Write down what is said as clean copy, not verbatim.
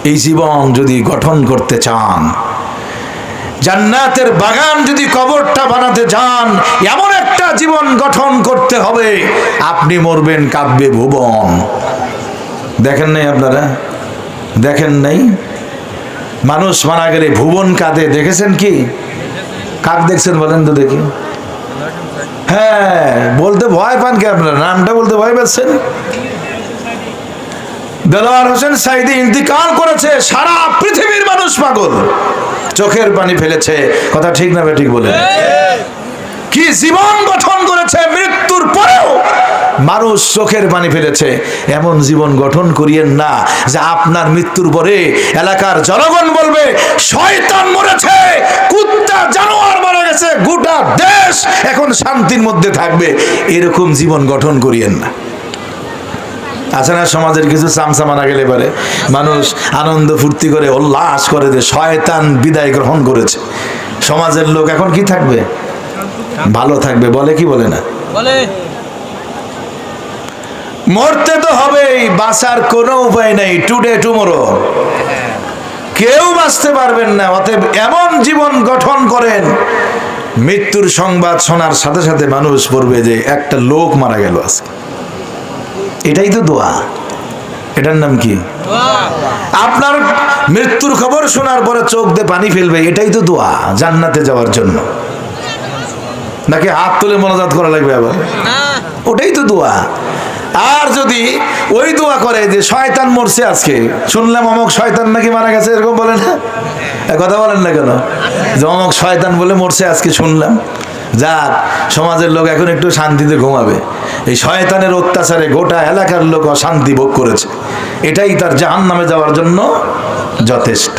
এই জীবন যদি গঠন করতে চান, জান্নাতের বাগান যদি কবরটা বানাতে চান, এমন একটা জীবন গঠন করতে হবে আপনি মরবেন কাঁদবে ভুবন। দেখেন নাই আপনারা? দেখেন নাই? মানুষ মারা গেলে ভুবন কাঁদে, দেখেছেন কি? কাক দেখছেন বলেন তো দেখি? হ্যাঁ, বলতে ভয় পান কি আপনারা? নামটা বলতে ভয় পাচ্ছেন? দেলোয়ার হোসেন সাইদি ইন্তিকাল করেছে, সারা পৃথিবীর মানুষ পাগল, চোখের পানি ফেলেছে। কথা ঠিক না ঠিক বলে? কি জীবন গঠন করেছে, মৃত্যুর পরেও মানুষ চোখের পানি ফেলেছে। এমন জীবন গঠন করিয়েন না যে আপনার মৃত্যুর পরে এলাকার জনগণ বলবে শয়তান মরেছে, কুত্তা জানোয়ার মারা গেছে, গোটা দেশ এখন শান্তির মধ্যে থাকবে। এরকম জীবন গঠন করিয়েন না। আছে না সমাজের কিছু চামচা মারা গেলে পারে মানুষ আনন্দ ফুর্তি করে উল্লাস করে যে শয়তান বিদায় গ্রহণ করেছে। সমাজের লোক এখন কি থাকবে? ভালো থাকবে। বলে কি বলে না? বলে। মরতে তো হবেই, বাঁচার কোনো উপায় নেই। টুডে টুমরো, কেউ বাঁচতে পারবেন না। অতএব এমন জীবন গঠন করেন, মৃত্যুর সংবাদ শোনার সাথে সাথে মানুষ বলবে যে একটা লোক মারা গেল আজকে। এটাই তো দোয়া। এটার নাম কি? আপনার মৃত্যুর খবর শোনার পরে চোখ দিয়ে পানি ফেলবে, এটাই তো দোয়া জান্নাতে যাওয়ার জন্য। নাকি হাত তুলে মোনাজাত করা লাগবে আবার? ওটাই তো দোয়া। আর যদি ওই দোয়া করে যে শয়তান মরছে আজকে, শুনলাম অমুক শয়তান নাকি মারা গেছে, এরকম বলেন না? কথা বলেন না কেন? যে অমুক শয়তান বলে মরছে আজকে শুনলাম, যাক সমাজের লোক এখন একটু শান্তিতে ঘুমাবে। এই শয়তানের অত্যাচারে গোটা এলাকার লোক অশান্তি ভোগ করেছে, এটাই তার জাহান্নামে যাওয়ার জন্য যথেষ্ট।